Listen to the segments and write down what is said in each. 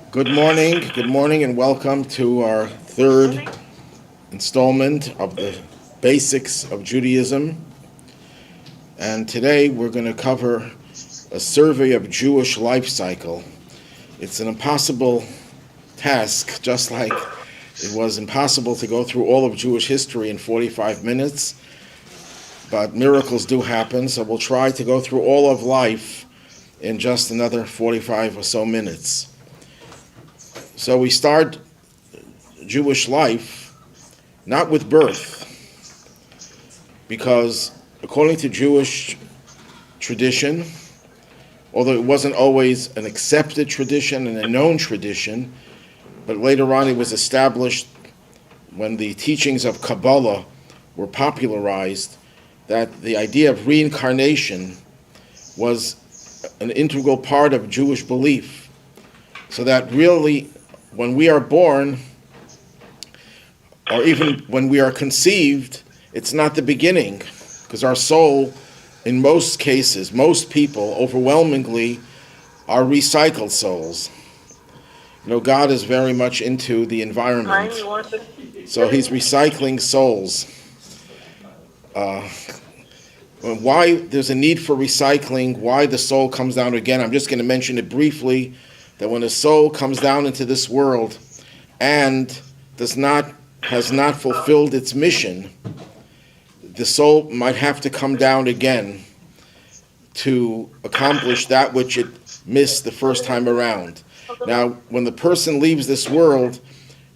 Good morning, and welcome to our third installment of the Basics of Judaism. And today we're going to cover a survey of Jewish life cycle. It's an impossible task, just like it was impossible to go through all of Jewish history in 45 minutes. But miracles do happen, so we'll try to go through all of life in just another 45 or so minutes. So we start Jewish life not with birth, because according to Jewish tradition, although it wasn't always an accepted tradition and a known tradition, but later on it was established when the teachings of Kabbalah were popularized, that the idea of reincarnation was an integral part of Jewish belief. So that really, when we are born, or even when we are conceived, it's not the beginning, because our soul, in most cases, most people, overwhelmingly, are recycled souls. You know, God is very much into the environment, so he's recycling souls. Why there's a need for recycling, why the soul comes down again, I'm just going to mention it briefly, that when a soul comes down into this world and has not fulfilled its mission, the soul might have to come down again to accomplish that which it missed the first time around. Now, when the person leaves this world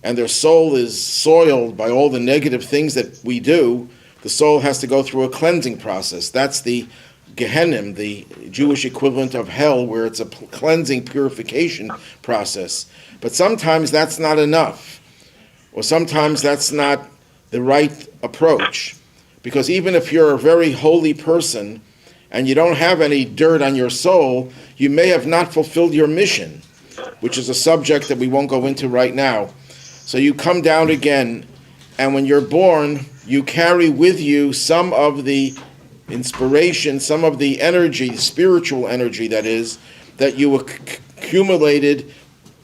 and their soul is soiled by all the negative things that we do, the soul has to go through a cleansing process. That's the Gehenna, the Jewish equivalent of hell, where it's a cleansing, purification process. But sometimes that's not enough, or sometimes that's not the right approach. Because even if you're a very holy person and you don't have any dirt on your soul, you may have not fulfilled your mission, which is a subject that we won't go into right now. So you come down again, and when you're born, you carry with you some of the inspiration, some of the energy, spiritual energy that is, that you accumulated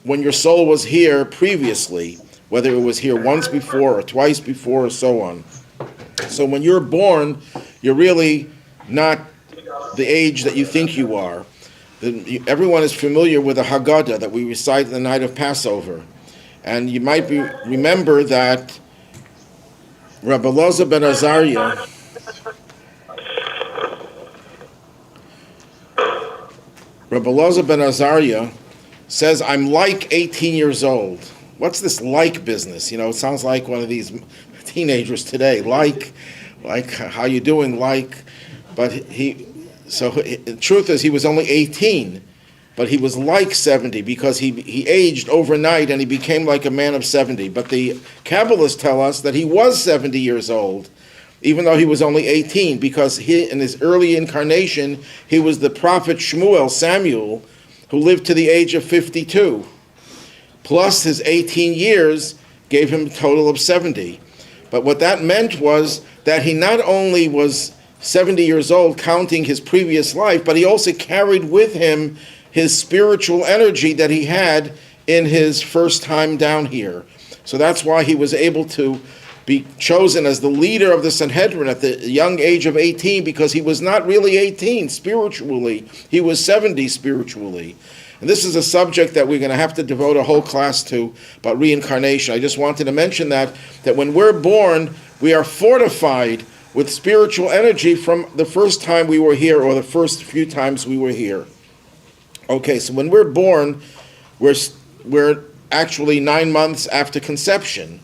when your soul was here previously, whether it was here once before or twice before or so on. So when you're born, you're really not the age that you think you are. Everyone is familiar with the Haggadah that we recite the night of Passover. And you might remember that Rabbi ben Azariah says, I'm like 18 years old. What's this like business? You know, it sounds like one of these teenagers today. Like how you doing? But the truth is he was only 18, but he was like 70 because he aged overnight and he became like a man of 70. But the Kabbalists tell us that he was 70 years old, even though he was only 18, because he, in his early incarnation, he was the prophet Samuel, who lived to the age of 52. Plus his 18 years gave him a total of 70. But what that meant was that he not only was 70 years old counting his previous life, but he also carried with him his spiritual energy that he had in his first time down here. So that's why he was able to be chosen as the leader of the Sanhedrin at the young age of 18, because he was not really 18 spiritually. He was 70 spiritually. And this is a subject that we're going to have to devote a whole class to, about reincarnation. I just wanted to mention that when we're born, we are fortified with spiritual energy from the first time we were here, or the first few times we were here. Okay, so when we're born, we're actually 9 months after conception.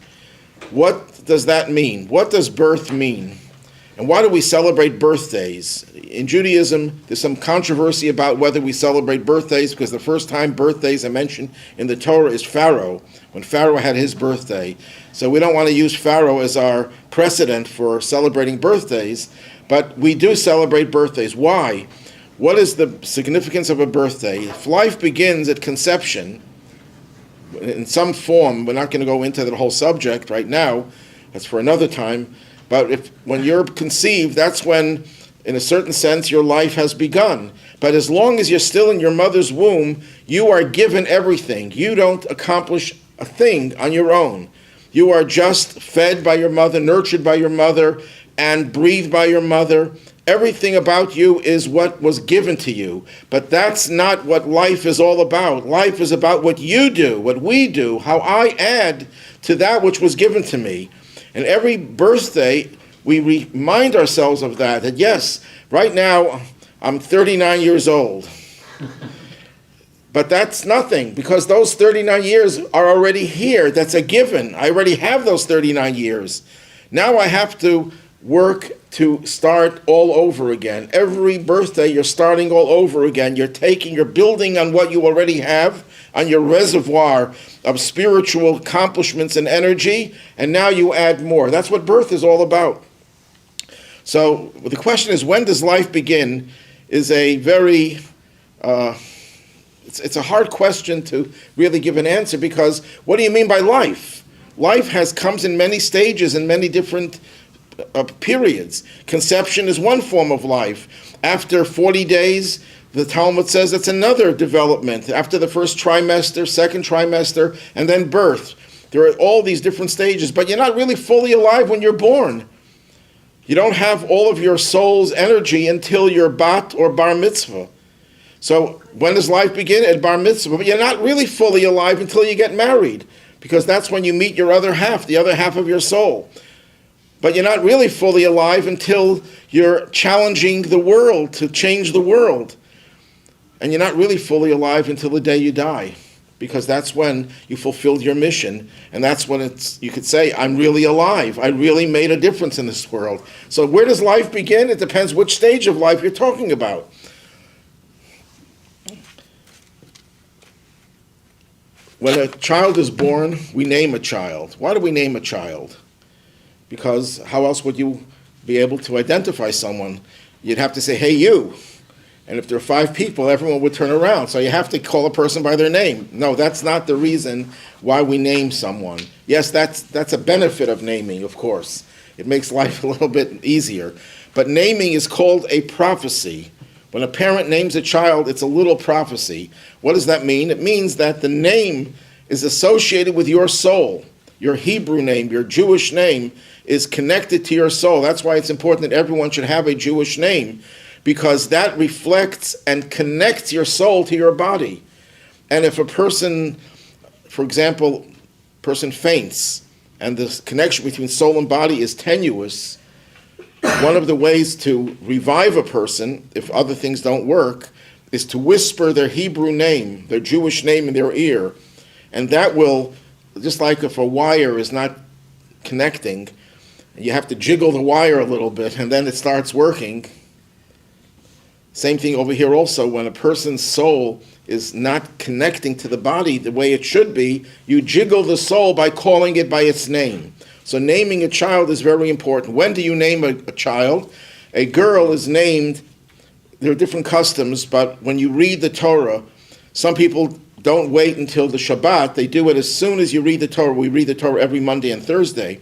What does that mean? What does birth mean? And why do we celebrate birthdays? In Judaism, there's some controversy about whether we celebrate birthdays, because the first time birthdays are mentioned in the Torah is Pharaoh, when Pharaoh had his birthday. So we don't want to use Pharaoh as our precedent for celebrating birthdays, but we do celebrate birthdays. Why? What is the significance of a birthday? If life begins at conception, in some form, we're not going to go into the whole subject right now, that's for another time, but when you're conceived, that's when in a certain sense, your life has begun. But as long as you're still in your mother's womb, you are given everything. You don't accomplish a thing on your own. You are just fed by your mother, nurtured by your mother, and breathed by your mother. Everything about you is what was given to you. But that's not what life is all about. Life is about what you do, what we do, how I add to that which was given to me. And every birthday, we remind ourselves of that yes, right now, I'm 39 years old. But that's nothing, because those 39 years are already here. That's a given. I already have those 39 years. Now I have to work to start all over again. Every birthday, you're starting all over again. You're building on what you already have, on your reservoir of spiritual accomplishments and energy, and now you add more. That's what birth is all about. So the question is, when does life begin, is a very, it's a hard question to really give an answer, because what do you mean by life? Life comes in many stages and many different periods. Conception is one form of life. After 40 days, the Talmud says it's another development. After the first trimester, second trimester, and then birth. There are all these different stages, but you're not really fully alive when you're born. You don't have all of your soul's energy until you're bat or bar mitzvah. So when does life begin? At bar mitzvah. But you're not really fully alive until you get married, because that's when you meet your other half, the other half of your soul. But you're not really fully alive until you're challenging the world to change the world. And you're not really fully alive until the day you die, because that's when you fulfilled your mission, and that's when you could say, I'm really alive. I really made a difference in this world. So where does life begin? It depends which stage of life you're talking about. When a child is born, we name a child. Why do we name a child? Because how else would you be able to identify someone? You'd have to say, hey, you. And if there are 5 people, everyone would turn around. So you have to call a person by their name. No, that's not the reason why we name someone. Yes, that's a benefit of naming, of course. It makes life a little bit easier. But naming is called a prophecy. When a parent names a child, it's a little prophecy. What does that mean? It means that the name is associated with your soul. Your Hebrew name, your Jewish name, is connected to your soul. That's why it's important that everyone should have a Jewish name, because that reflects and connects your soul to your body. And if a person, for example, person faints, and the connection between soul and body is tenuous, one of the ways to revive a person, if other things don't work, is to whisper their Hebrew name, their Jewish name in their ear. And that will, just like if a wire is not connecting, you have to jiggle the wire a little bit, and then it starts working. Same thing over here also. When a person's soul is not connecting to the body the way it should be, you jiggle the soul by calling it by its name. So naming a child is very important. When do you name a child? A girl is named, there are different customs, but when you read the Torah, some people don't wait until the Shabbat. They do it as soon as you read the Torah. We read the Torah every Monday and Thursday.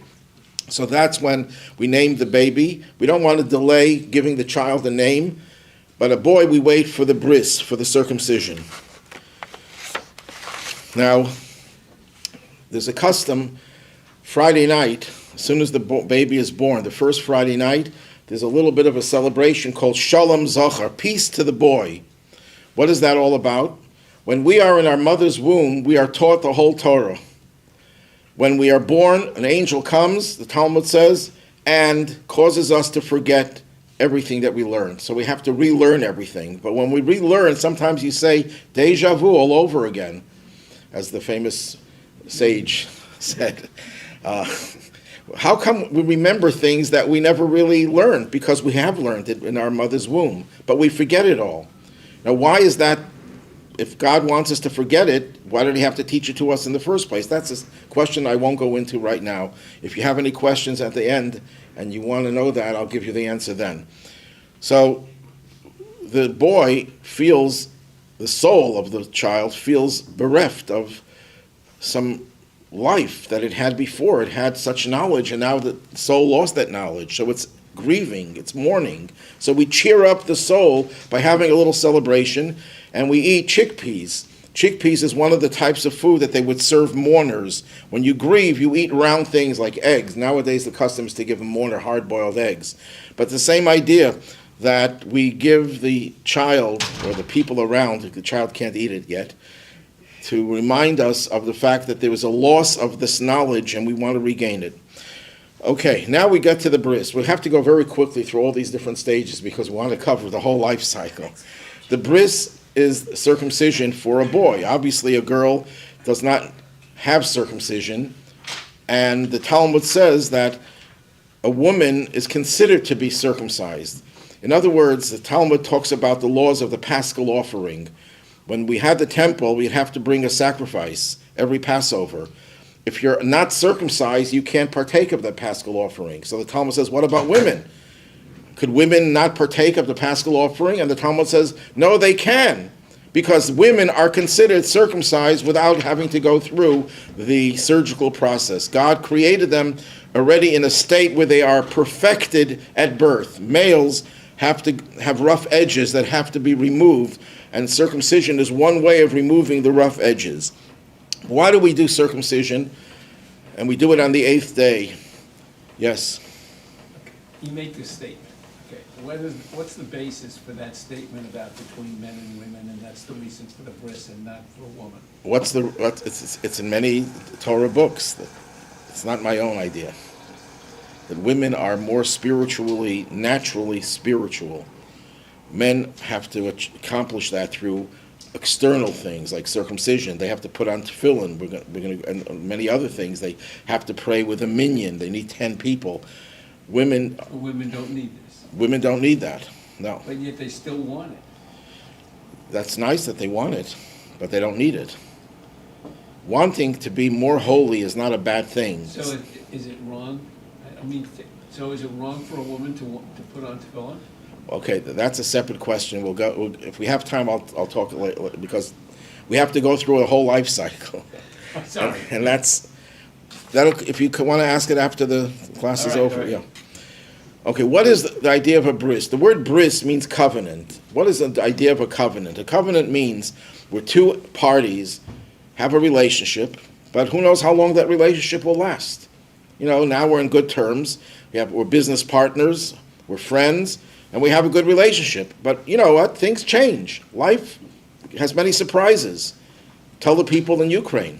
So that's when we name the baby. We don't want to delay giving the child a name. But a boy, we wait for the bris, for the circumcision. Now, there's a custom, Friday night, as soon as the baby is born, the first Friday night, there's a little bit of a celebration called Shalom Zachar, peace to the boy. What is that all about? When we are in our mother's womb, we are taught the whole Torah. When we are born, an angel comes, the Talmud says, and causes us to forget everything that we learned. So we have to relearn everything. But when we relearn, sometimes you say deja vu all over again, as the famous sage said. How come we remember things that we never really learned? Because we have learned it in our mother's womb, but we forget it all. Now, why is that? If God wants us to forget it, why did he have to teach it to us in the first place? That's a question I won't go into right now. If you have any questions at the end and you want to know that, I'll give you the answer then. So the boy feels, the soul of the child feels bereft of some life that it had before. It had such knowledge, and now the soul lost that knowledge. So it's grieving, it's mourning. So we cheer up the soul by having a little celebration, and we eat chickpeas. Chickpeas is one of the types of food that they would serve mourners. When you grieve, you eat round things like eggs. Nowadays, the custom is to give a mourner hard-boiled eggs. But the same idea that we give the child, or the people around, the child can't eat it yet, to remind us of the fact that there was a loss of this knowledge and we want to regain it. Okay, now we get to the bris. We have to go very quickly through all these different stages because we want to cover the whole life cycle. The bris is circumcision for a boy. Obviously, a girl does not have circumcision, and the Talmud says that a woman is considered to be circumcised. In other words, the Talmud talks about the laws of the Paschal offering. When we had the temple, we'd have to bring a sacrifice every Passover. If you're not circumcised, you can't partake of that Paschal offering. So the Talmud says, what about women? Could women not partake of the Paschal offering? And the Talmud says, no, they can, because women are considered circumcised without having to go through the surgical process. God created them already in a state where they are perfected at birth. Males have to have rough edges that have to be removed, and circumcision is one way of removing the rough edges. Why do we do circumcision? And we do it on the 8th day. Yes? You make this statement. Okay, what's the basis for that statement about between men and women, and that's the reason for the bris and not for a woman? It's in many Torah books. It's not my own idea. That women are more spiritually, naturally spiritual. Men have to accomplish that through external things like circumcision. They have to put on tefillin. We're going to, and many other things. They have to pray with a minyan. They need 10 people. Women don't need this. Women don't need that. No. But yet they still want it. That's nice that they want it, but they don't need it. Wanting to be more holy is not a bad thing. So is it wrong? I mean, so is it wrong for a woman to put on tefillin? Okay, that's a separate question. If we have time, I'll talk later, because we have to go through a whole life cycle. Oh, sorry. And that'll if you want to ask it after the class is over. Right. Yeah. Okay, what is the idea of a bris? The word bris means covenant. What is the idea of a covenant? A covenant means where two parties have a relationship, but who knows how long that relationship will last. Now we're in good terms. We're business partners, we're friends, and we have a good relationship. But you know what? Things change. Life has many surprises. Tell the people in Ukraine.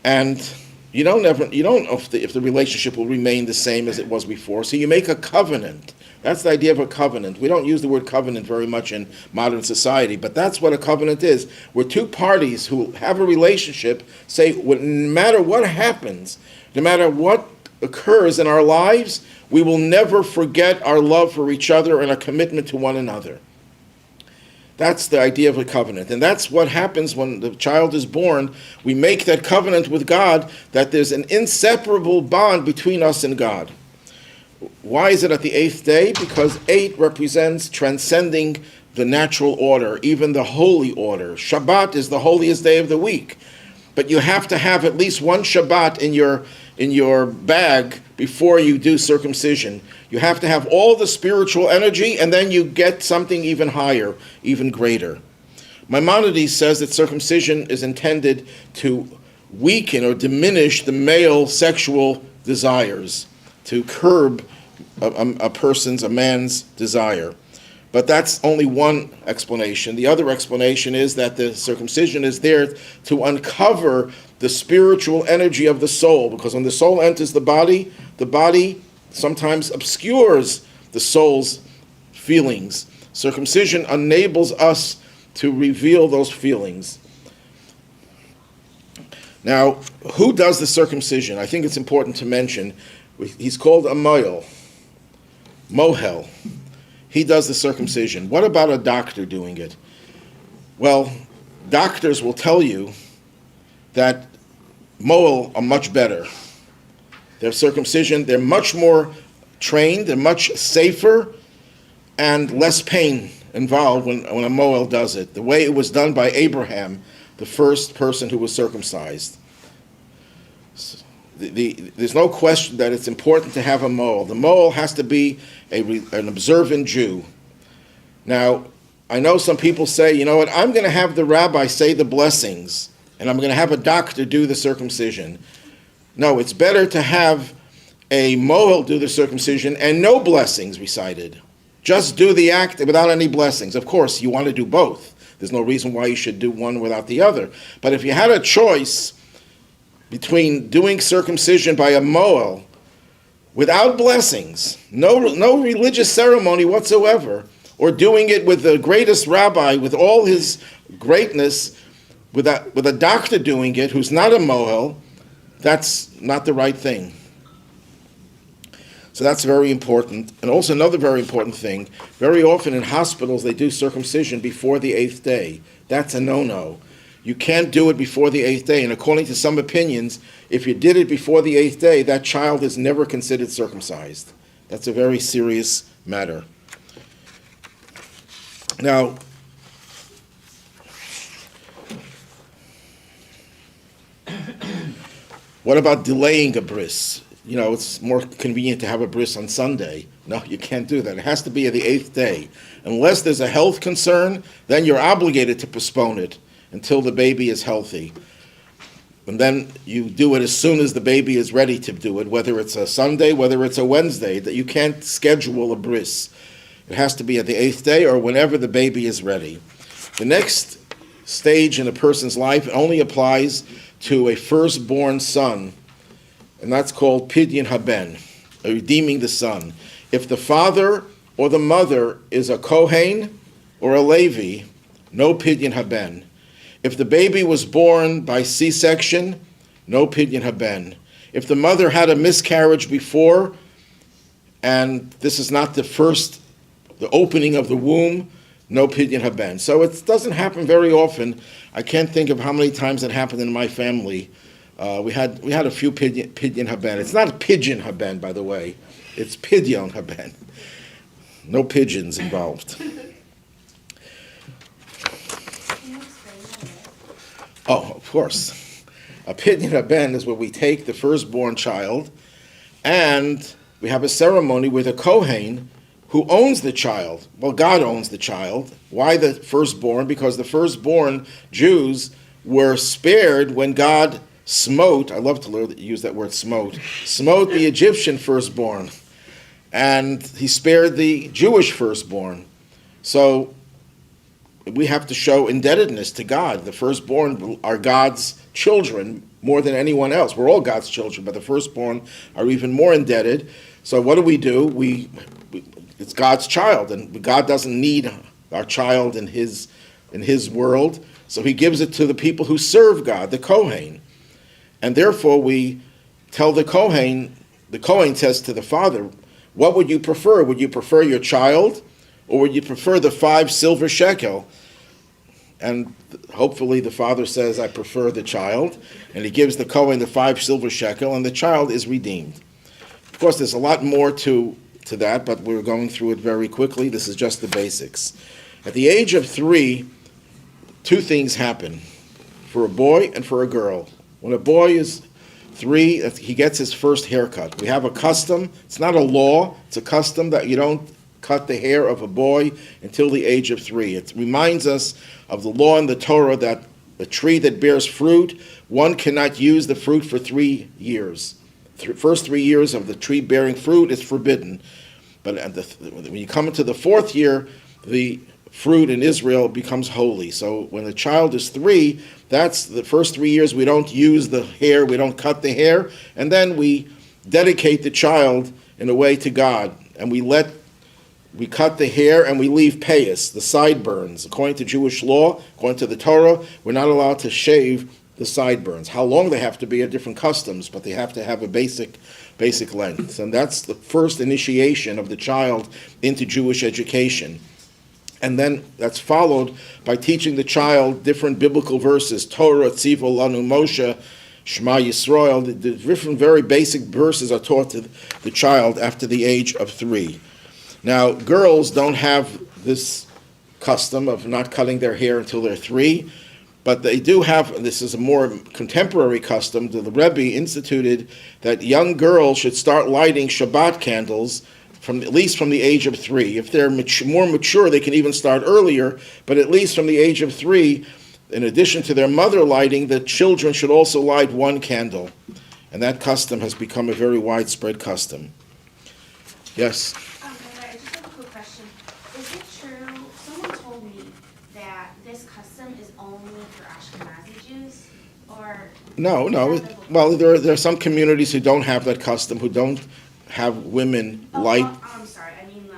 And you don't know if the relationship will remain the same as it was before. So you make a covenant. That's the idea of a covenant. We don't use the word covenant very much in modern society, but that's what a covenant is. Where two parties who have a relationship say, no matter what happens, no matter what occurs in our lives, we will never forget our love for each other and our commitment to one another. That's the idea of a covenant. And that's what happens when the child is born. We make that covenant with God that there's an inseparable bond between us and God. Why is it at the 8th day? Because 8 represents transcending the natural order, even the holy order. Shabbat is the holiest day of the week. But you have to have at least one Shabbat in your bag before you do circumcision. You have to have all the spiritual energy, and then you get something even higher, even greater. Maimonides says that circumcision is intended to weaken or diminish the male sexual desires, to curb a man's desire. But that's only one explanation. The other explanation is that the circumcision is there to uncover the spiritual energy of the soul, because when the soul enters the body sometimes obscures the soul's feelings. Circumcision enables us to reveal those feelings. Now, who does the circumcision? I think it's important to mention. He's called a mohel. He does the circumcision. What about a doctor doing it? Well, doctors will tell you that mohel are much better. Their circumcision, they're much more trained, they're much safer, and less pain involved when a mohel does it. The way it was done by Abraham, the first person who was circumcised. there's no question that it's important to have a mohel. The mohel has to be an observant Jew. Now, I know some people say, you know what, I'm going to have the rabbi say the blessings, and I'm going to have a doctor do the circumcision. No, it's better to have a mohel do the circumcision and no blessings recited. Just do the act without any blessings. Of course, you want to do both. There's no reason why you should do one without the other. But if you had a choice between doing circumcision by a mohel without blessings, no religious ceremony whatsoever, or doing it with the greatest rabbi, with all his greatness, with a doctor doing it who's not a mohel, that's not the right thing. So that's very important. And also another very important thing, very often in hospitals they do circumcision before the 8th day. That's a no-no. You can't do it before the 8th day. And according to some opinions, if you did it before the 8th day, that child is never considered circumcised. That's a very serious matter. Now, what about delaying a bris? You know, it's more convenient to have a bris on Sunday. No, you can't do that. It has to be at the 8th day. Unless there's a health concern, then you're obligated to postpone it until the baby is healthy. And then you do it as soon as the baby is ready to do it, whether it's a Sunday, whether it's a Wednesday, that you can't schedule a bris. It has to be at the 8th day or whenever the baby is ready. The next stage in a person's life only applies to a firstborn son, and that's called pidyon haben, redeeming the son. If the father or the mother is a Kohen or a Levi, no pidyon haben. If the baby was born by C-section, no pidyon haben. If the mother had a miscarriage before, and this is not the opening of the womb, no pidyon haben. So it doesn't happen very often. I can't think of how many times it happened in my family. We had a few pidyon haben. It's not a pigeon haben, by the way. It's pidyon haben. No pigeons involved. Oh, of course. A pidyon haben is where we take the firstborn child and we have a ceremony with a Kohen who owns the child. Well, God owns the child. Why the firstborn? Because the firstborn Jews were spared when God smote, I love to use that word smote the Egyptian firstborn. And he spared the Jewish firstborn. So we have to show indebtedness to God. The firstborn are God's children more than anyone else. We're all God's children, but the firstborn are even more indebted. So what do? It's God's child, and God doesn't need our child in his world, so he gives it to the people who serve God, the Kohen. And therefore we tell the Kohen says to the father, what would you prefer? Would you prefer your child, or would you prefer the 5 silver shekel? And hopefully the father says, I prefer the child, and he gives the Kohen the 5 silver shekel, and the child is redeemed. Of course, there's a lot more to that, but we're going through it very quickly. This is just the basics. At the age of 3, 2 things happen, for a boy and for a girl. When a boy is 3, he gets his first haircut. We have a custom. It's not a law. It's a custom that you don't cut the hair of a boy until the age of 3. It reminds us of the law in the Torah that a tree that bears fruit, one cannot use the fruit for 3 years. First 3 years of the tree bearing fruit is forbidden. But when you come into the 4th year, the fruit in Israel becomes holy. So when the child is 3, that's the first 3 years we don't use the hair, we don't cut the hair, and then we dedicate the child in a way to God. And we cut the hair and we leave payas, the sideburns. According to Jewish law, according to the Torah, we're not allowed to shave the sideburns. How long they have to be are different customs, but they have to have a basic length. And that's the first initiation of the child into Jewish education. And then that's followed by teaching the child different biblical verses, Torah, Tzivo, Lanu, Moshe, Shema Yisrael. The different very basic verses are taught to the child after the age of 3. Now, girls don't have this custom of not cutting their hair until they're 3. But they do have, this is a more contemporary custom, the Rabbi instituted that young girls should start lighting Shabbat candles at least from the age of 3. If they're more mature, they can even start earlier, but at least from the age of 3, in addition to their mother lighting, the children should also light 1 candle. And that custom has become a very widespread custom. Yes? Rabbi, I just have a quick question. Is it true, someone told me that this custom is only for Ashkenazi Jews? Or No. Well, there are some communities who don't have that custom, who don't have women light. I'm sorry, I mean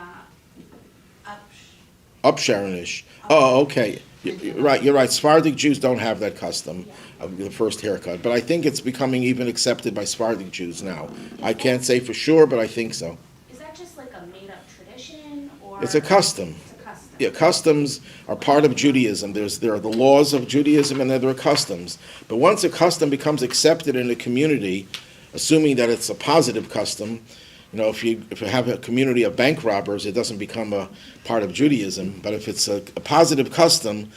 Upsharonish. Oh, okay. You're right. Sephardic Jews don't have that custom of the first haircut, but I think it's becoming even accepted by Sephardic Jews now. I can't say for sure, but I think so. Is that just like a made-up tradition, or? It's a custom. It's a custom. Yeah, customs are part of Judaism. There are the laws of Judaism, and then there are customs. But once a custom becomes accepted in a community, assuming that it's a positive custom, if you have a community of bank robbers, it doesn't become a part of Judaism. But if it's a positive custom,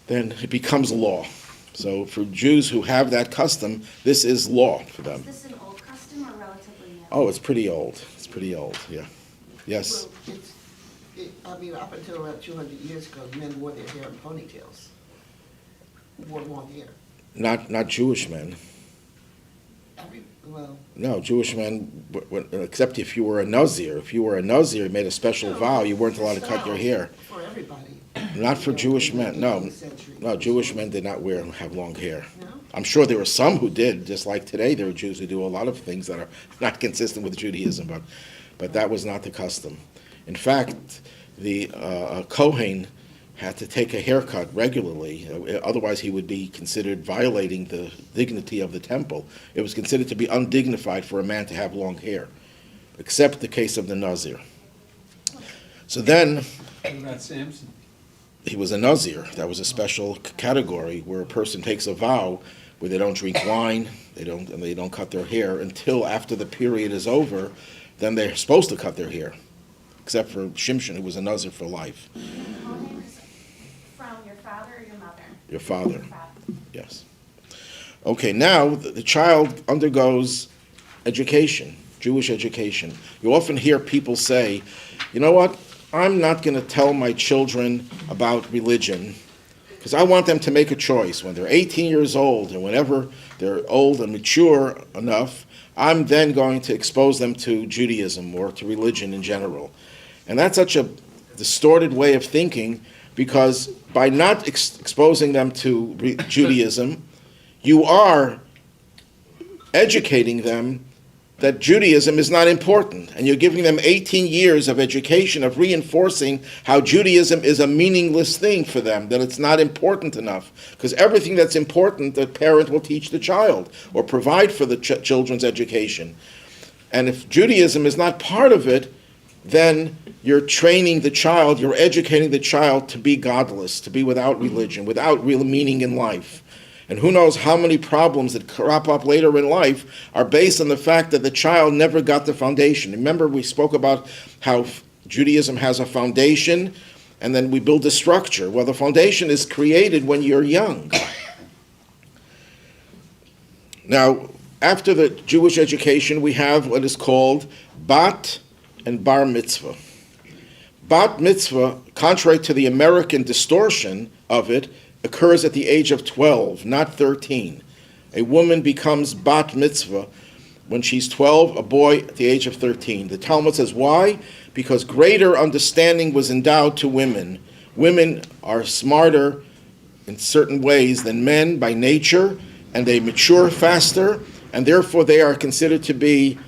then it becomes law. So for Jews who have that custom, this is law for them. Is this an old custom or relatively new? Oh, it's pretty old. It's pretty old, yeah. Yes? Well, up until about 200 years ago, men wore their hair in ponytails. Wore long hair. Not Jewish men. No, Jewish men, except if you were a Nazir. If you were a Nazir, you made a special vow, you weren't allowed to cut your hair. For everybody. Not for Jewish men, no. No, Jewish men did not have long hair. No? I'm sure there were some who did, just like today there are Jews who do a lot of things that are not consistent with Judaism, but that was not the custom. In fact, the Kohen had to take a haircut regularly, otherwise he would be considered violating the dignity of the temple. It was considered to be undignified for a man to have long hair, except the case of the Nazir. So then, What about Samson? he was a Nazir. That was a special category where a person takes a vow where they don't drink wine, they don't cut their hair until after the period is over. Then they're supposed to cut their hair, except for Shimshon, who was a Nazir for life. From your father or your mother? Your father, yes. Okay, now the child undergoes education, Jewish education. You often hear people say, you know what, I'm not going to tell my children about religion because I want them to make a choice. When they're 18 years old and whenever they're old and mature enough, I'm then going to expose them to Judaism or to religion in general. And that's such a distorted way of thinking, because by not exposing them to Judaism, you are educating them that Judaism is not important. And you're giving them 18 years of education, of reinforcing how Judaism is a meaningless thing for them, that it's not important enough. Because everything that's important, the parent will teach the child or provide for the children's education. And if Judaism is not part of it, then you're training the child, you're educating the child to be godless, to be without religion, without real meaning in life. And who knows how many problems that crop up later in life are based on the fact that the child never got the foundation. Remember, we spoke about how Judaism has a foundation, and then we build a structure. Well, the foundation is created when you're young. Now, after the Jewish education, we have what is called Bat and Bar Mitzvah. Bat Mitzvah, contrary to the American distortion of it, occurs at the age of 12, not 13. A woman becomes Bat Mitzvah when she's 12, a boy at the age of 13. The Talmud says, why? Because greater understanding was endowed to women. Women are smarter in certain ways than men by nature, and they mature faster, and therefore they are considered to be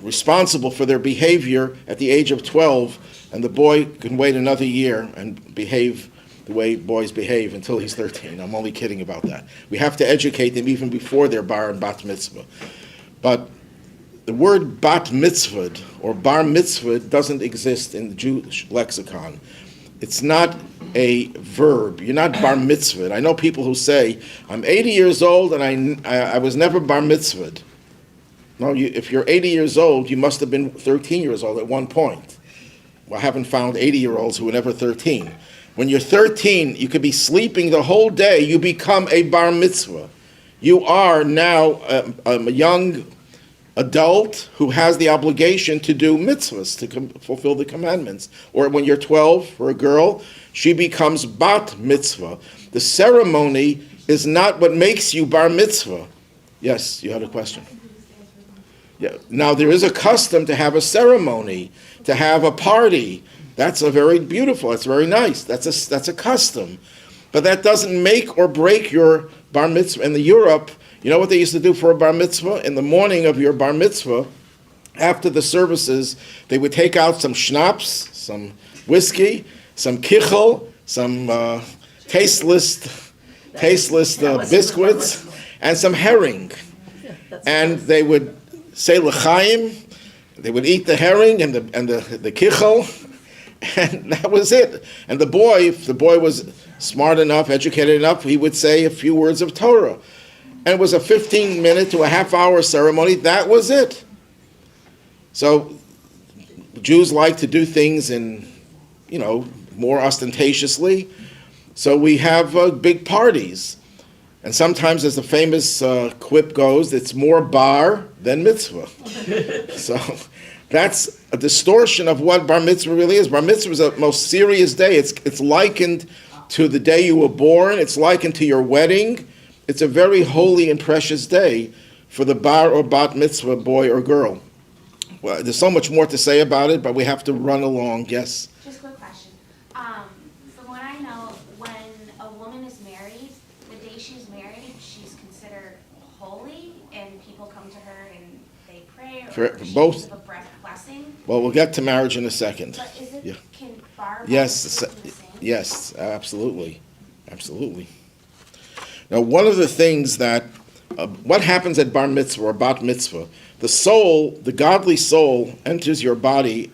responsible for their behavior at the age of 12, and the boy can wait another year and behave the way boys behave until he's 13. I'm only kidding about that. We have to educate them even before they're bar and bat mitzvah. But the word bat mitzvah or bar mitzvah doesn't exist in the Jewish lexicon. It's not a verb. You're not bar mitzvah. I know people who say, I'm 80 years old and I was never bar mitzvahed. No, if you're 80 years old, you must have been 13 years old at one point. Well, I haven't found 80-year-olds who were never 13. When you're 13, you could be sleeping the whole day. You become a bar mitzvah. You are now a young adult who has the obligation to do mitzvahs, to fulfill the commandments. Or when you're 12, for a girl, she becomes bat mitzvah. The ceremony is not what makes you bar mitzvah. Yes, you had a question. Yeah. Now, there is a custom to have a ceremony, to have a party. That's a very beautiful, that's very nice. That's a custom. But that doesn't make or break your bar mitzvah. In Europe, you know what they used to do for a bar mitzvah? In the morning of your bar mitzvah, after the services, they would take out some schnapps, some whiskey, some kichel, some tasteless biscuits, and some herring. And they would say l'chaim, they would eat the herring and the kichel, and that was it. And the boy, if the boy was smart enough, educated enough, he would say a few words of Torah. And it was a 15-minute to a half-hour ceremony. That was it. So Jews like to do things in, more ostentatiously. So we have big parties. And sometimes, as the famous quip goes, it's more bar than mitzvah. So that's a distortion of what bar mitzvah really is. Bar mitzvah is the most serious day. It's likened to the day you were born. It's likened to your wedding. It's a very holy and precious day for the bar or bat mitzvah boy or girl. Well, there's so much more to say about it, but we have to run along. Yes? Just a quick question. From what I know, when a woman is married, the day she's married, she's considered holy, and people come to her and they pray, or she both. gives a blessing. Well, we'll get to marriage in a second. But is it, Yeah. can bar Yes, do the same? yes, absolutely. Absolutely. Now, one of the things that, what happens at bar mitzvah or bat mitzvah, the soul, the godly soul, enters your body,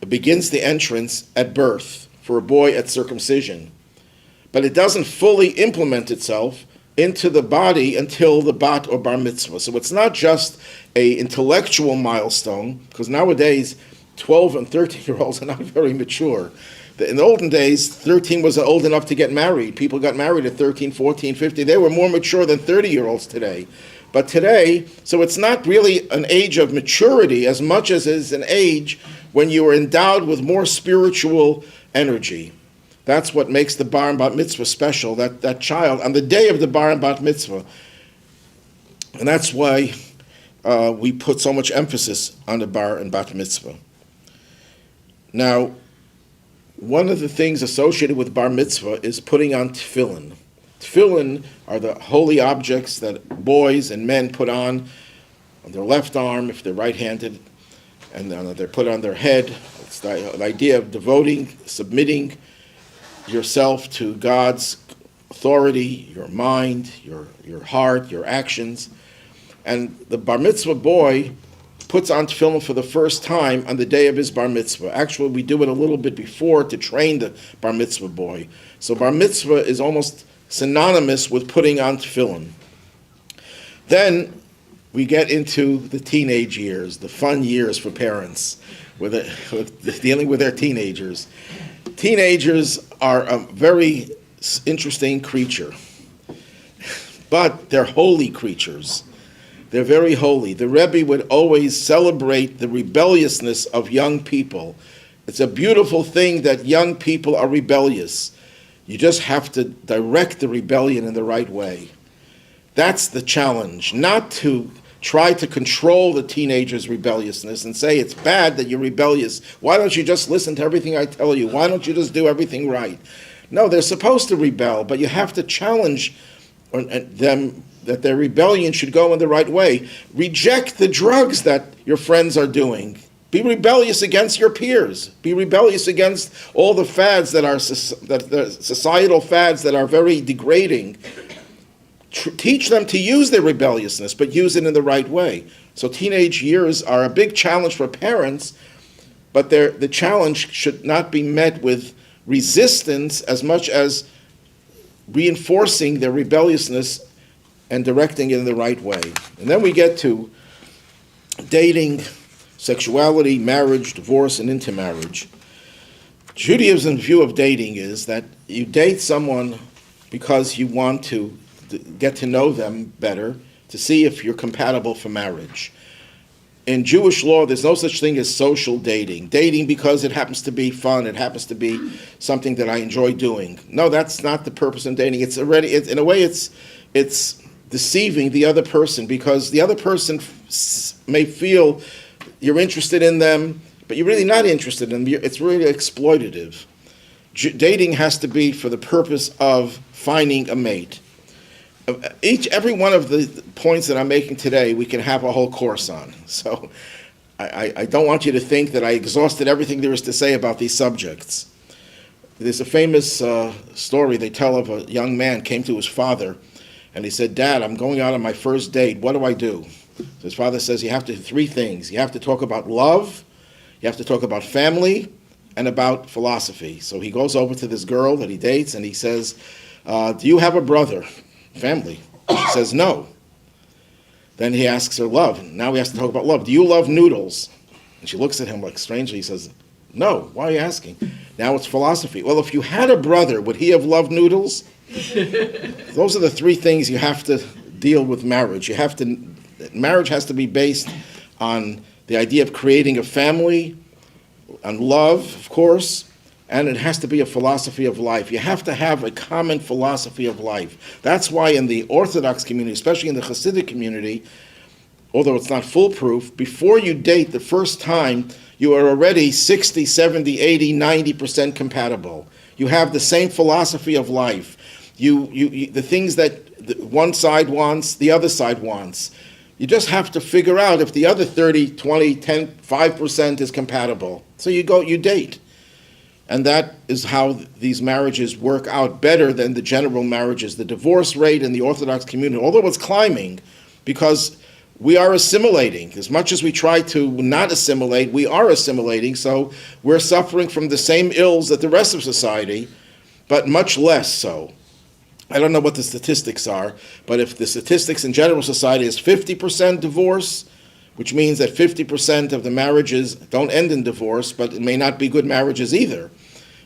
it begins the entrance at birth, for a boy at circumcision. But it doesn't fully implement itself into the body until the bat or bar mitzvah. So it's not just a intellectual milestone, because nowadays 12 and 13-year-olds are not very mature. In the olden days, 13 was old enough to get married. People got married at 13, 14, 15. They were more mature than 30-year-olds today. But today, so it's not really an age of maturity as much as it's an age when you are endowed with more spiritual energy. That's what makes the bar and bat mitzvah special, that child, on the day of the bar and bat mitzvah. And that's why we put so much emphasis on the bar and bat mitzvah. Now, one of the things associated with bar mitzvah is putting on tefillin. Tefillin are the holy objects that boys and men put on their left arm if they're right-handed, and they're put on their head. It's the idea of devoting, submitting yourself to God's authority, your mind, your heart, your actions. And the bar mitzvah boy puts on tefillin for the first time on the day of his bar mitzvah. Actually, we do it a little bit before to train the bar mitzvah boy. So bar mitzvah is almost synonymous with putting on tefillin. Then we get into the teenage years, the fun years for parents, with dealing with their teenagers. Teenagers are a very interesting creature, but they're holy creatures. They're very holy. The Rebbe would always celebrate the rebelliousness of young people. It's a beautiful thing that young people are rebellious. You just have to direct the rebellion in the right way. That's the challenge, not to try to control the teenager's rebelliousness and say it's bad that you're rebellious. Why don't you just listen to everything I tell you? Why don't you just do everything right? No, they're supposed to rebel, but you have to challenge them that their rebellion should go in the right way. Reject the drugs that your friends are doing. Be rebellious against your peers. Be rebellious against all the fads that are societal fads that are very degrading. Teach them to use their rebelliousness, but use it in the right way. So teenage years are a big challenge for parents, but the challenge should not be met with resistance as much as reinforcing their rebelliousness and directing it in the right way. And then we get to dating, sexuality, marriage, divorce, and intermarriage. Judaism's view of dating is that you date someone because you want to get to know them better, to see if you're compatible for marriage. In Jewish law, there's no such thing as social dating. Dating because it happens to be fun, it happens to be something that I enjoy doing. No, that's not the purpose of dating. In a way, it's deceiving the other person, because the other person may feel you're interested in them, but you're really not interested in them. It's really exploitative. Dating has to be for the purpose of finding a mate. Every one of the points that I'm making today, we can have a whole course on. So I don't want you to think that I exhausted everything there is to say about these subjects. There's a famous story they tell of a young man came to his father, and he said, "Dad, I'm going out on my first date. What do I do?" So his father says, "You have to do three things. You have to talk about love, you have to talk about family, and about philosophy." So he goes over to this girl that he dates, and he says, "Do you have a brother? Family?" She says, "No." Then he asks her love. Now he has to talk about love. "Do you love noodles?" And she looks at him like strangely. He says, "No." "Why are you asking?" Now it's philosophy. "Well, if you had a brother, would he have loved noodles?" Those are the three things you have to deal with marriage. Marriage has to be based on the idea of creating a family, on love, of course, and it has to be a philosophy of life. You have to have a common philosophy of life. That's why in the Orthodox community, especially in the Hasidic community, although it's not foolproof, before you date the first time, you are already 60, 70, 80, 90% compatible. You have the same philosophy of life. The things that one side wants, the other side wants. You just have to figure out if the other 30, 20, 10, 5% is compatible. So you date. And that is how these marriages work out better than the general marriages. The divorce rate in the Orthodox community, although it's climbing, because we are assimilating. As much as we try to not assimilate, we are assimilating, so we're suffering from the same ills that the rest of society, but much less so. I don't know what the statistics are, but if the statistics in general society is 50% divorce, which means that 50% of the marriages don't end in divorce, but it may not be good marriages either.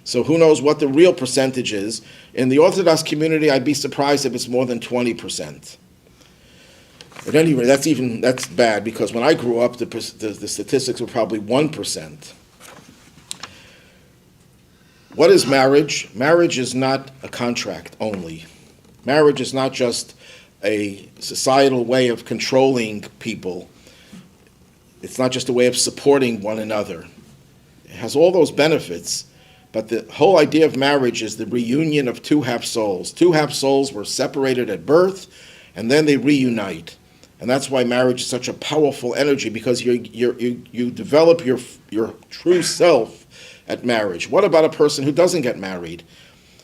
So who knows what the real percentage is. In the Orthodox community, I'd be surprised if it's more than 20%. At any rate, that's bad, because when I grew up, the statistics were probably 1%. What is marriage? Marriage is not a contract only. Marriage is not just a societal way of controlling people. It's not just a way of supporting one another. It has all those benefits, but the whole idea of marriage is the reunion of two half souls. Two half souls were separated at birth, and then they reunite. And that's why marriage is such a powerful energy, because you develop your true self at marriage. What about a person who doesn't get married?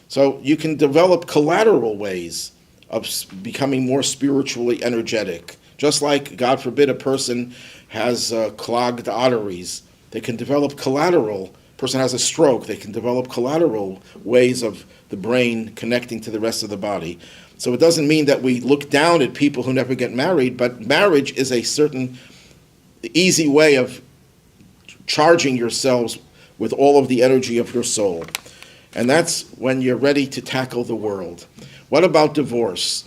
So you can develop collateral ways of becoming more spiritually energetic. Just like, God forbid, a person has clogged arteries, they can develop collateral. Person has a stroke, they can develop collateral ways of the brain connecting to the rest of the body. So it doesn't mean that we look down at people who never get married, but marriage is a certain easy way of charging yourselves with all of the energy of your soul. And that's when you're ready to tackle the world. What about divorce?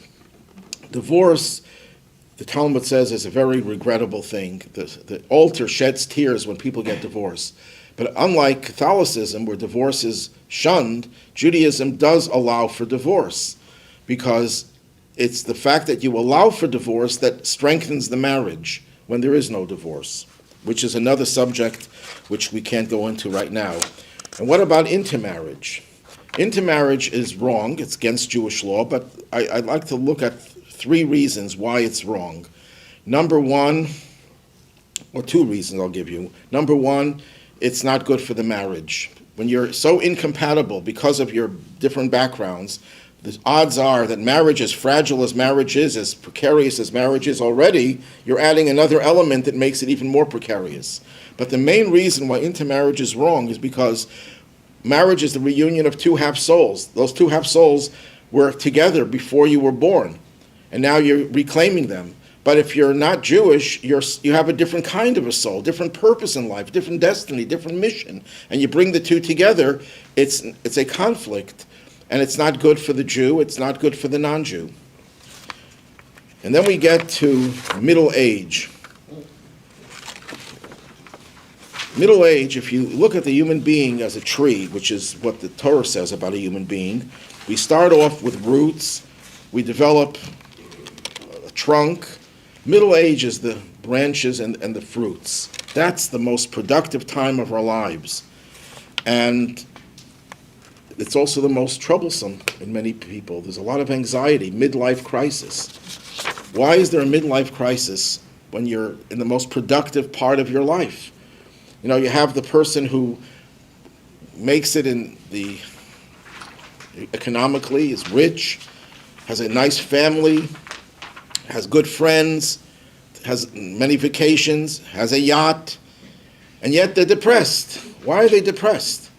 Divorce, the Talmud says, is a very regrettable thing. The altar sheds tears when people get divorced. But unlike Catholicism, where divorce is shunned, Judaism does allow for divorce, because it's the fact that you allow for divorce that strengthens the marriage when there is no divorce, which is another subject which we can't go into right now. And what about intermarriage? Intermarriage is wrong. It's against Jewish law, but I'd like to look at three reasons why it's wrong. Number one, or two reasons I'll give you. Number one, it's not good for the marriage. When you're so incompatible because of your different backgrounds, the odds are that marriage, as fragile as marriage is, as precarious as marriage is already, you're adding another element that makes it even more precarious. But the main reason why intermarriage is wrong is because marriage is the reunion of two half souls. Those two half souls were together before you were born, and now you're reclaiming them. But if you're not Jewish, you have a different kind of a soul, different purpose in life, different destiny, different mission. And you bring the two together, it's a conflict. And it's not good for the Jew, it's not good for the non-Jew. And then we get to middle age. Middle age, if you look at the human being as a tree, which is what the Torah says about a human being, we start off with roots, we develop a trunk. Middle age is the branches and the fruits. That's the most productive time of our lives. And it's also the most troublesome in many people. There's a lot of anxiety, midlife crisis. Why is there a midlife crisis when you're in the most productive part of your life? You know, you have the person who makes it economically, is rich, has a nice family, has good friends, has many vacations, has a yacht, and yet they're depressed. Why are they depressed?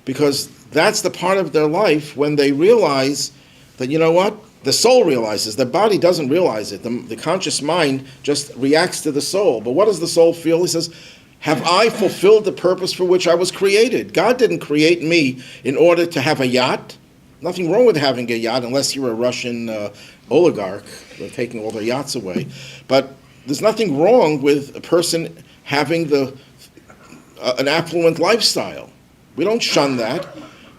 Because that's the part of their life when they realize that, you know what? The soul realizes. The body doesn't realize it. The conscious mind just reacts to the soul. But what does the soul feel? He says, have I fulfilled the purpose for which I was created? God didn't create me in order to have a yacht. Nothing wrong with having a yacht unless you're a Russian oligarch. They're taking all their yachts away. But there's nothing wrong with a person having an affluent lifestyle. We don't shun that.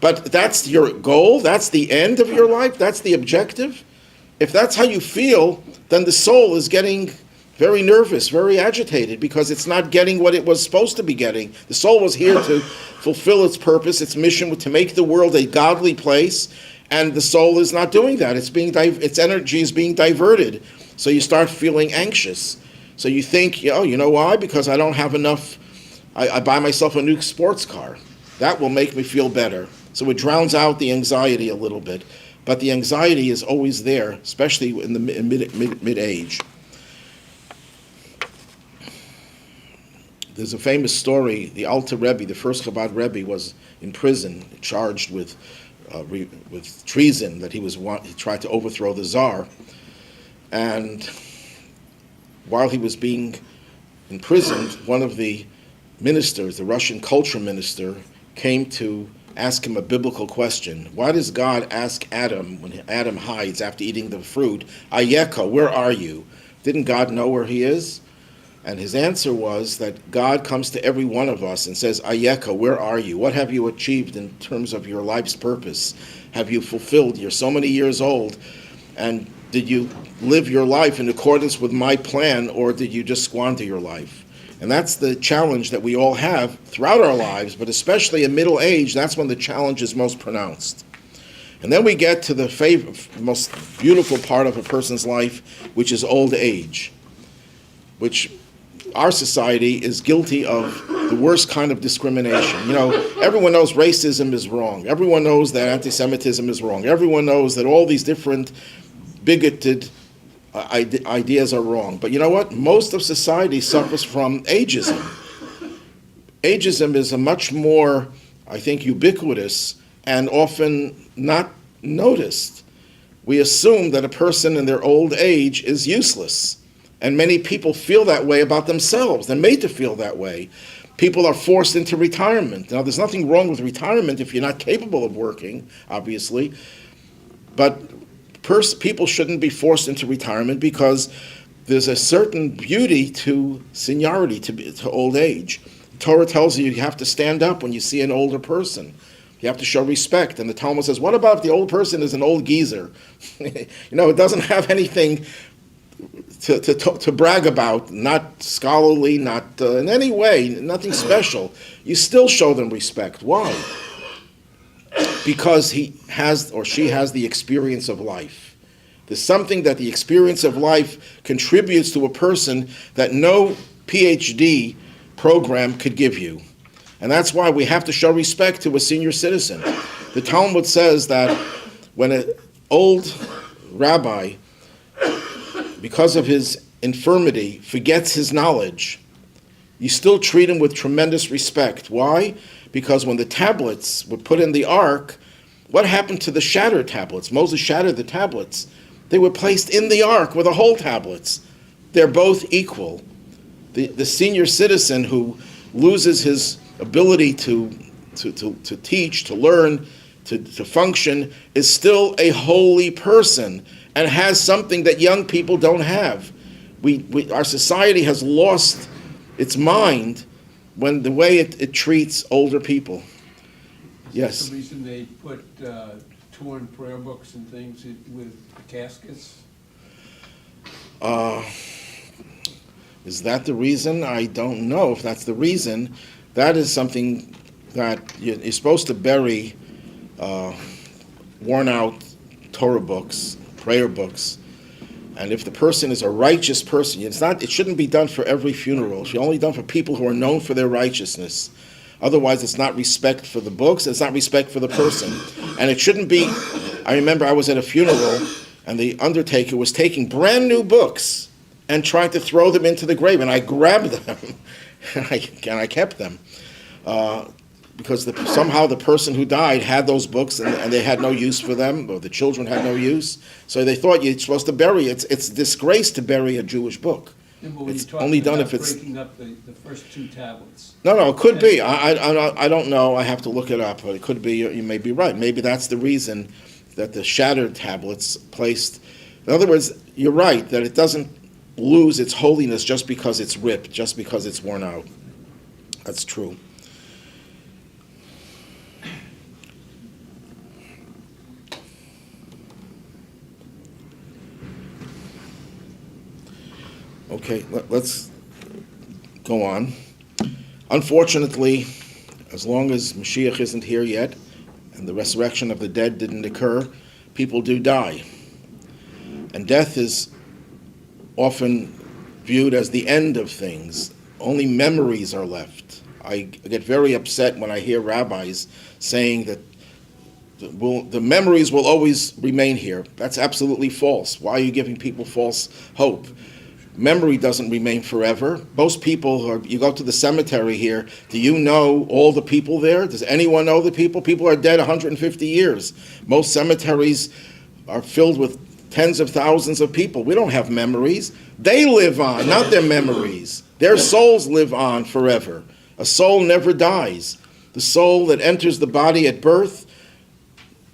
But that's your goal, that's the end of your life, that's the objective. If that's how you feel, then the soul is getting very nervous, very agitated, because it's not getting what it was supposed to be getting. The soul was here to fulfill its purpose, its mission, to make the world a godly place, and the soul is not doing that. Its energy is being diverted. So you start feeling anxious. So you think, oh, you know why? Because I don't have enough, I buy myself a new sports car. That will make me feel better. So it drowns out the anxiety a little bit. But the anxiety is always there, especially in the mid-age. There's a famous story. The Alter Rebbe, the first Chabad Rebbe, was in prison, charged with treason, that he tried to overthrow the Tsar. And while he was being imprisoned, one of the ministers, the Russian culture minister, came to ask him a biblical question. Why does God ask Adam, when Adam hides after eating the fruit, Ayeka, where are you? Didn't God know where he is? And his answer was that God comes to every one of us and says, Ayeka, where are you? What have you achieved in terms of your life's purpose? Have you fulfilled? You're so many years old, and did you live your life in accordance with my plan, or did you just squander your life? And that's the challenge that we all have throughout our lives, but especially in middle age, that's when the challenge is most pronounced. And then we get to the most beautiful part of a person's life, which is old age, which our society is guilty of the worst kind of discrimination. You know, everyone knows racism is wrong. Everyone knows that anti-Semitism is wrong. Everyone knows that all these different bigoted ideas are wrong. But you know what? Most of society suffers from ageism. Ageism is a much more, I think, ubiquitous and often not noticed. We assume that a person in their old age is useless. And many people feel that way about themselves. They're made to feel that way. People are forced into retirement. Now, there's nothing wrong with retirement if you're not capable of working, obviously. But people shouldn't be forced into retirement because there's a certain beauty to seniority, to old age. The Torah tells you have to stand up when you see an older person. You have to show respect. And the Talmud says, what about if the old person is an old geezer? You know, it doesn't have anything to brag about, not scholarly, not in any way, nothing special. You still show them respect. Why? Because he has or she has the experience of life. There's something that the experience of life contributes to a person that no PhD program could give you. And that's why we have to show respect to a senior citizen. The Talmud says that when an old rabbi, because of his infirmity, forgets his knowledge, you still treat him with tremendous respect. Why? Because when the tablets were put in the ark, what happened to the shattered tablets? Moses shattered the tablets. They were placed in the ark with the whole tablets. they're both equal. The senior citizen who loses his ability to teach, to learn, to function, is still a holy person and has something that young people don't have. Our society has lost its mind when the way it treats older people. Yes. Is that the reason they put torn prayer books and things with caskets? Is that the reason? I don't know if that's the reason. That is something that you're supposed to bury worn out Torah books, prayer books. And if the person is a righteous person, it shouldn't be done for every funeral. It should only be done for people who are known for their righteousness. Otherwise, it's not respect for the books, it's not respect for the person. And it shouldn't be, I remember I was at a funeral, and the undertaker was taking brand new books and trying to throw them into the grave, and I grabbed them, and I kept them. Because somehow the person who died had those books, and they had no use for them, or the children had no use. So they thought you're supposed to bury it. It's a disgrace to bury a Jewish book. Yeah, but when It's you're talking only done about if it's... breaking up the first two tablets. No, it could be. I don't know. I have to look it up. But it could be. You may be right. Maybe that's the reason that the shattered tablets placed. In other words, you're right that it doesn't lose its holiness just because it's ripped, just because it's worn out. That's true. Okay, let's go on. Unfortunately, as long as Mashiach isn't here yet, and the resurrection of the dead didn't occur, people do die. And death is often viewed as the end of things. Only memories are left. I get very upset when I hear rabbis saying that the memories will always remain here. That's absolutely false. Why are you giving people false hope? Memory doesn't remain forever. Most people, you go to the cemetery here, do you know all the people there? Does anyone know the people? People are dead 150 years. Most cemeteries are filled with tens of thousands of people. We don't have memories. They live on, not their memories. Their souls live on forever. A soul never dies. The soul that enters the body at birth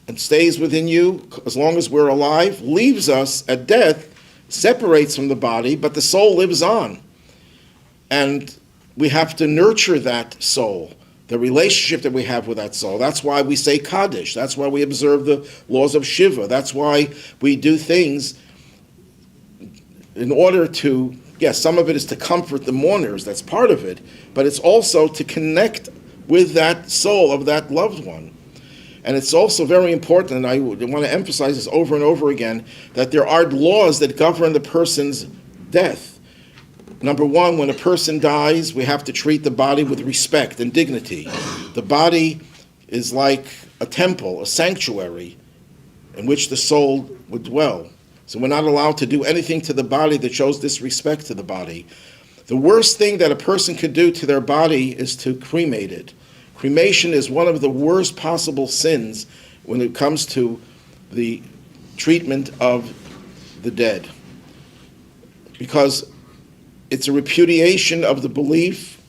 and stays within you as long as we're alive, leaves us at death, separates from the body, but the soul lives on. And we have to nurture that soul, the relationship that we have with that soul. That's why we say Kaddish. That's why we observe the laws of Shiva. That's why we do things in order to, yes, some of it is to comfort the mourners. That's part of it. But it's also to connect with that soul of that loved one. And it's also very important, and I want to emphasize this over and over again, that there are laws that govern the person's death. Number one, when a person dies, we have to treat the body with respect and dignity. The body is like a temple, a sanctuary, in which the soul would dwell. So we're not allowed to do anything to the body that shows disrespect to the body. The worst thing that a person could do to their body is to cremate it. Cremation is one of the worst possible sins when it comes to the treatment of the dead, because it's a repudiation of the belief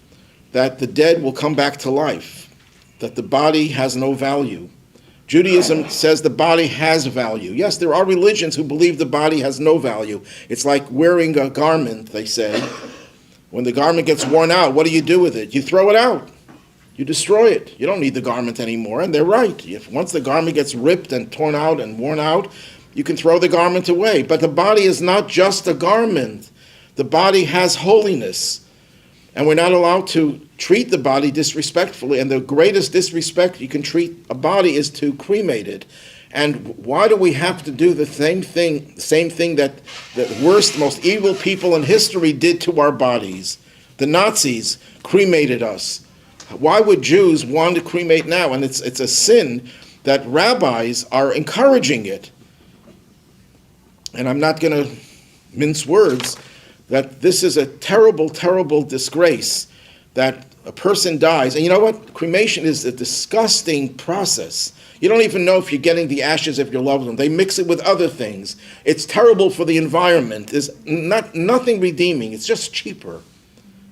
that the dead will come back to life, that the body has no value. Judaism says the body has value. Yes, there are religions who believe the body has no value. It's like wearing a garment, they say. When the garment gets worn out, what do you do with it? You throw it out. You destroy it. You don't need the garment anymore. And they're right. Once the garment gets ripped and torn out and worn out, you can throw the garment away. But the body is not just a garment. The body has holiness. And we're not allowed to treat the body disrespectfully. And the greatest disrespect you can treat a body is to cremate it. And why do we have to do the same thing that the worst, most evil people in history did to our bodies? The Nazis cremated us. Why would Jews want to cremate now? And it's a sin that rabbis are encouraging it. And I'm not going to mince words, that this is a terrible, terrible disgrace that a person dies, and you know what? Cremation is a disgusting process. You don't even know if you're getting the ashes of your loved one. They mix it with other things. It's terrible for the environment. There's nothing redeeming. It's just cheaper.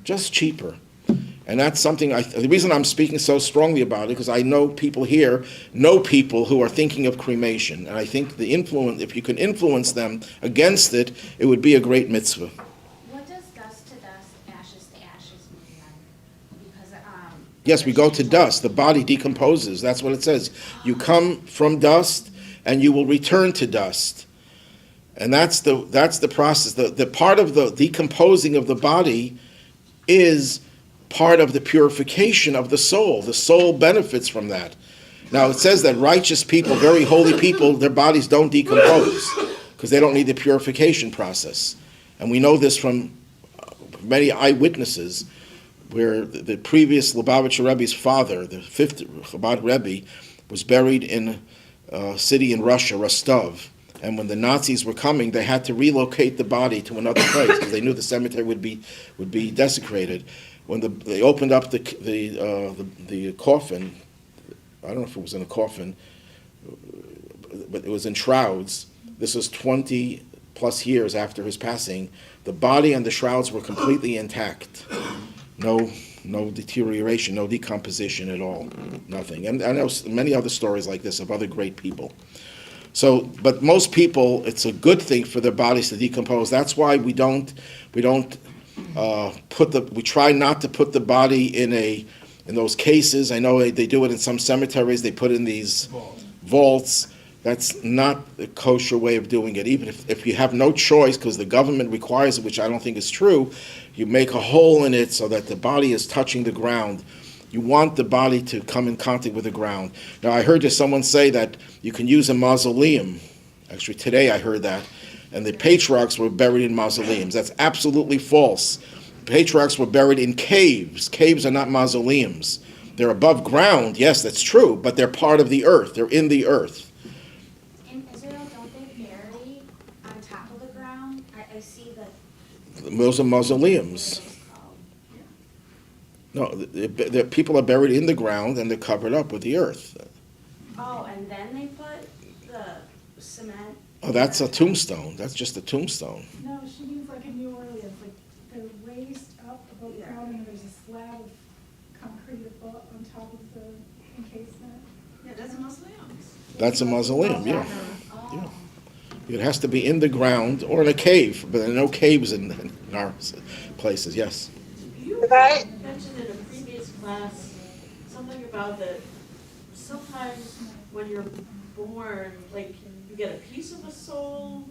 Just cheaper. And that's something, the reason I'm speaking so strongly about it, because I know people here, know people who are thinking of cremation. And I think the influence, if you can influence them against it, it would be a great mitzvah. What does dust to dust, ashes to ashes mean then? Because, Yes, we go to dust. The body decomposes. That's what it says. You come from dust, and you will return to dust. And that's the process. The part of the decomposing of the body is part of the purification of the soul. The soul benefits from that. Now, it says that righteous people, very holy people, their bodies don't decompose because they don't need the purification process. And we know this from many eyewitnesses, where the previous Lubavitcher Rebbe's father, the fifth Chabad Rebbe, was buried in a city in Russia, Rostov. And when the Nazis were coming, they had to relocate the body to another place because they knew the cemetery would be desecrated. When they opened up the coffin, I don't know if it was in a coffin, but it was in shrouds. This was 20 plus years after his passing. The body and the shrouds were completely intact. No deterioration, no decomposition at all, nothing. And I know many other stories like this of other great people. So, but most people, it's a good thing for their bodies to decompose. That's why we try not to put the body in those cases. I know they do it in some cemeteries. They put in these vaults. That's not a kosher way of doing it. Even if you have no choice, because the government requires it, which I don't think is true, you make a hole in it so that the body is touching the ground. You want the body to come in contact with the ground. Now, I heard someone say that you can use a mausoleum. Actually, today I heard that. And the patriarchs were buried in mausoleums. That's absolutely false. Patriarchs were buried in caves. Caves are not mausoleums. They're above ground. Yes, that's true, but they're part of the earth. They're in the earth. in Israel, don't they bury on top of the ground? I see that. Those are mausoleums. No, the people are buried in the ground and they're covered up with the earth. Oh, and then they put the cement. Oh, that's a tombstone. That's just a tombstone. No, she means like in New Orleans, like they're raised up above the ground and there's a slab of concrete above, on top of the encasement. Yeah, that's a mausoleum. That's a mausoleum, yeah. Oh. It has to be in the ground or in a cave, but there are no caves in our places, yes. You mentioned in a previous class something about that sometimes when you're born, like you get a piece of a soul,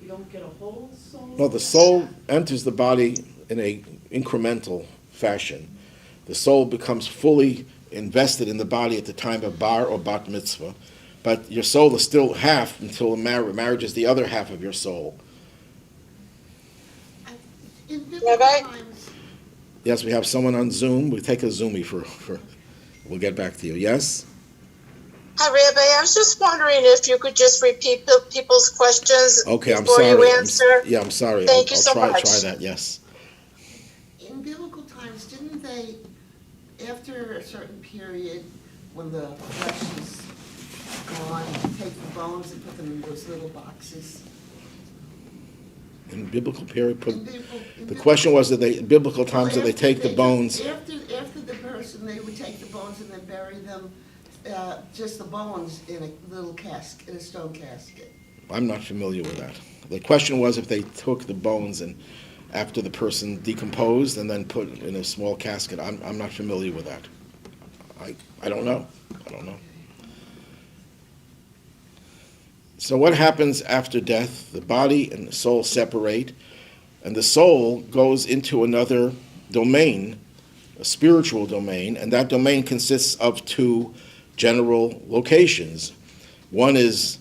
you don't get a whole soul. Well, the soul enters the body in a incremental fashion. The soul becomes fully invested in the body at the time of bar or bat mitzvah, but your soul is still half until marriage is the other half of your soul. In biblical times, Yes, we have someone on Zoom. We'll take a Zoomie for we'll get back to you. Yes? Hi, Rabbi. I was just wondering if you could just repeat people's questions Okay, I'm before sorry. you answer. I'm sorry. Thank you I'll so try much. that, yes. in biblical times, didn't they, after a certain period, when the flesh is gone, take the bones and put them in those little boxes? In biblical period, In the question was that they, in biblical times, that they take the bones. After the person, they would take the bones and then bury them, just the bones in a little casket, in a stone casket. I'm not familiar with that. The question was if they took the bones and after the person decomposed and then put in a small casket. I'm not familiar with that. I don't know. I don't know. So what happens after death? The body and the soul separate, and the soul goes into another domain, a spiritual domain, and that domain consists of two general locations. One is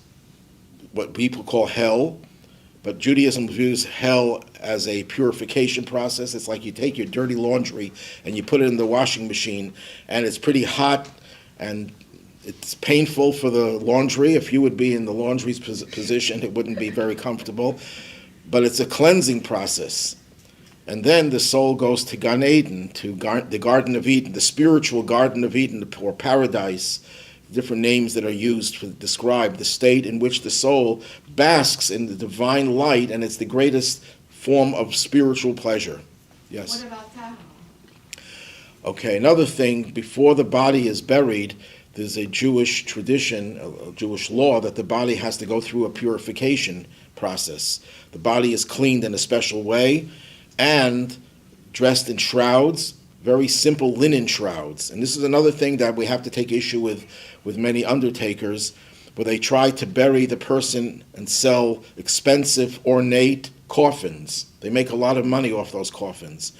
what people call hell, but Judaism views hell as a purification process. It's like you take your dirty laundry and you put it in the washing machine, and it's pretty hot and it's painful for the laundry. If you would be in the laundry's position, it wouldn't be very comfortable. But it's a cleansing process. And then the soul goes to Gan Eden, to the Garden of Eden, the spiritual Garden of Eden, or paradise, different names that are used to describe the state in which the soul basks in the divine light, and it's the greatest form of spiritual pleasure. Yes? What about that? Okay, another thing, before the body is buried, there's a Jewish tradition, a Jewish law, that the body has to go through a purification process. The body is cleaned in a special way and dressed in shrouds, very simple linen shrouds. And this is another thing that we have to take issue with many undertakers, where they try to bury the person and sell expensive, ornate coffins. They make a lot of money off those coffins.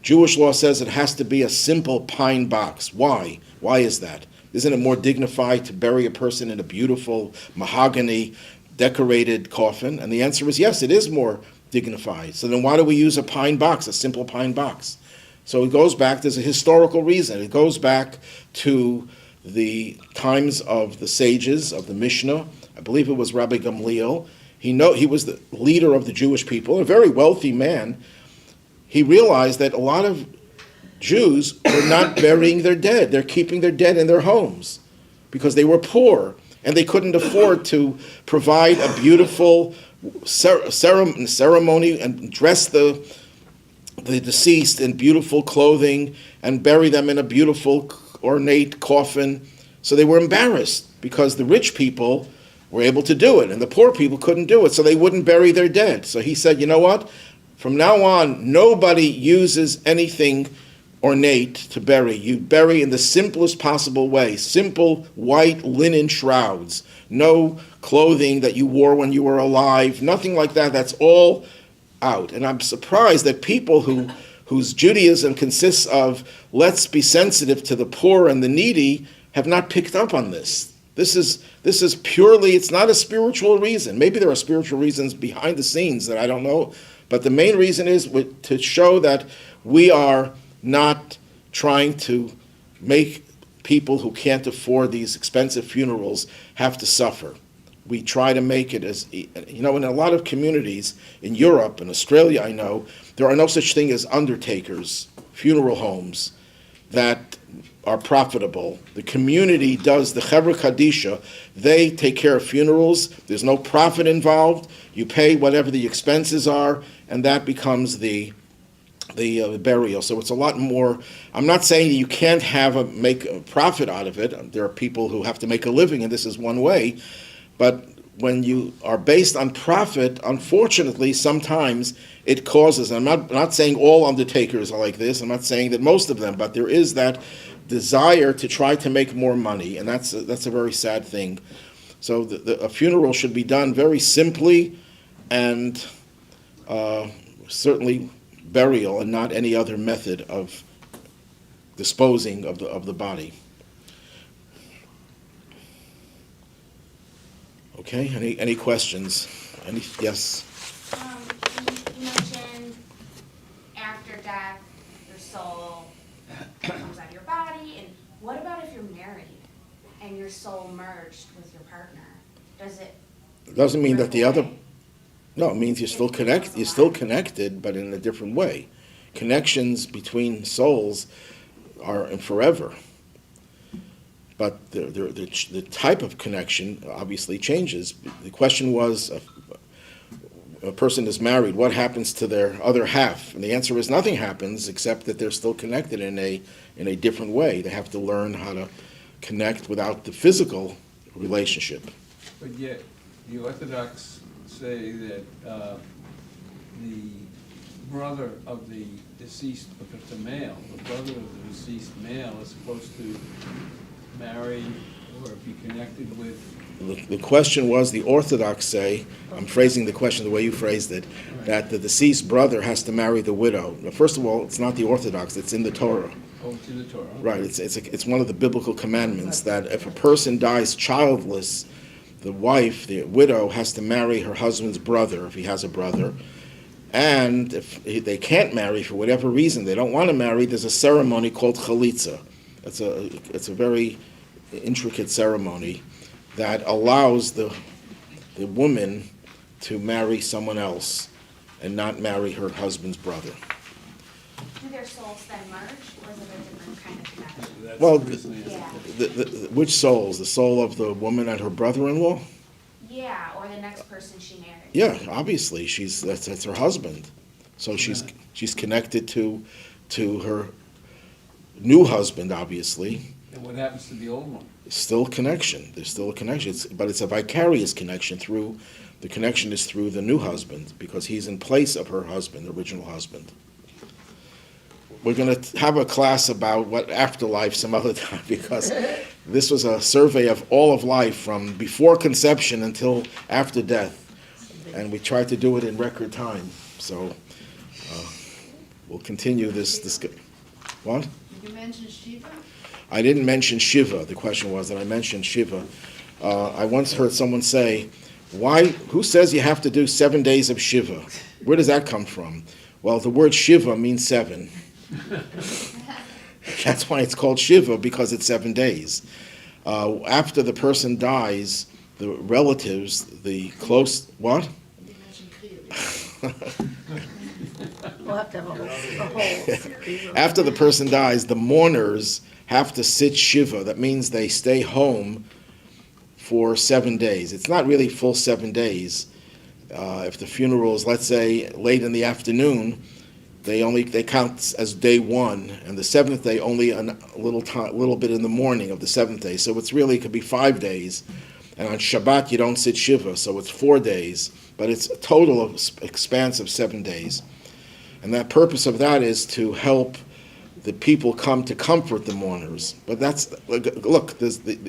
Jewish law says it has to be a simple pine box. Why? Why is that? Isn't it more dignified to bury a person in a beautiful mahogany decorated coffin? And the answer is yes, it is more dignified. So then why do we use a pine box, a simple pine box? So it goes back, there's a historical reason. It goes back to the times of the sages, of the Mishnah. I believe it was Rabbi Gamliel. He was the leader of the Jewish people, a very wealthy man. He realized that a lot of Jews were not burying their dead. They're keeping their dead in their homes because they were poor and they couldn't afford to provide a beautiful ceremony and dress the deceased in beautiful clothing and bury them in a beautiful ornate coffin. So they were embarrassed because the rich people were able to do it and the poor people couldn't do it, so they wouldn't bury their dead. So he said, you know what? From now on, nobody uses anything ornate to bury. You bury in the simplest possible way. Simple white linen shrouds. No clothing that you wore when you were alive. Nothing like that. That's all out. And I'm surprised that people whose Judaism consists of let's be sensitive to the poor and the needy have not picked up on this. This is purely, it's not a spiritual reason. Maybe there are spiritual reasons behind the scenes that I don't know. But the main reason is to show that we are not trying to make people who can't afford these expensive funerals have to suffer. We try to make it as, in a lot of communities in Europe and Australia, I know, there are no such thing as undertakers, funeral homes that are profitable. The community does the Chevra Kadisha. They take care of funerals. There's no profit involved. You pay whatever the expenses are, and that becomes the burial. So it's a lot more. I'm not saying you can't make a profit out of it. There are people who have to make a living, and this is one way. But when you are based on profit, unfortunately, sometimes it causes. I'm not saying all undertakers are like this. I'm not saying that most of them, but there is that desire to try to make more money, and that's a very sad thing. So a funeral should be done very simply, and certainly burial, and not any other method of disposing of the body. Okay. Any questions? Yes. You mentioned after death, your soul comes out of your body, and what about if you're married and your soul merged with your partner? It doesn't mean that the other. away? No, it means you're still connected. You're still connected, but in a different way. Connections between souls are forever. But the type of connection obviously changes. The question was, a person is married, what happens to their other half? And the answer is nothing happens except that they're still connected in a different way. They have to learn how to connect without the physical relationship. But yet, the Orthodox say that the brother of the deceased, if it's a male, the brother of the deceased male is supposed to marry or be connected with. The question was, the Orthodox say, I'm phrasing the question the way you phrased it, that the deceased brother has to marry the widow. Now, first of all, it's not the Orthodox, it's in the Torah. Oh, it's in the Torah. Right, it's one of the biblical commandments that if a person dies childless, the wife, the widow, has to marry her husband's brother, if he has a brother. And if they can't marry for whatever reason, they don't want to marry, there's a ceremony called chalitza. It's a very intricate ceremony that allows the woman to marry someone else and not marry her husband's brother. do their souls then merge, or is it a different kind of connection? That's Well, the reason I asked the Yeah. question. Which souls? The soul of the woman and her brother-in-law? Yeah, or the next person she married. Yeah, obviously, that's her husband. So she's connected to her new husband, obviously. And what happens to the old one? Still connection. There's still a connection. But it's a vicarious connection the connection is through the new husband, because he's in place of her husband, the original husband. We're going to have a class about what afterlife some other time, because this was a survey of all of life from before conception until after death. And we tried to do it in record time. So we'll continue this. What? Did you mention Shiva? I didn't mention Shiva. The question was that I mentioned Shiva. I once heard someone say, who says you have to do 7 days of Shiva? Where does that come from? Well, the word Shiva means 7. That's why it's called Shiva, because it's 7 days. After the person dies, the relatives, the close, what? You mentioned Kriya. We'll have to have a whole series. After the person dies, the mourners have to sit Shiva. That means they stay home for 7 days. It's not really full 7 days. If the funeral is, let's say, late in the afternoon, they count as day 1, and the 7th day only a little bit in the morning of the 7th day. So it could be 5 days. And on Shabbat you don't sit Shiva, so it's 4 days. But it's a total of expanse of 7 days. And the purpose of that is to help the people come to comfort the mourners. But look,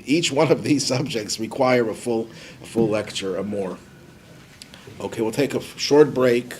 each one of these subjects require a full lecture or more. Okay, we'll take a short break.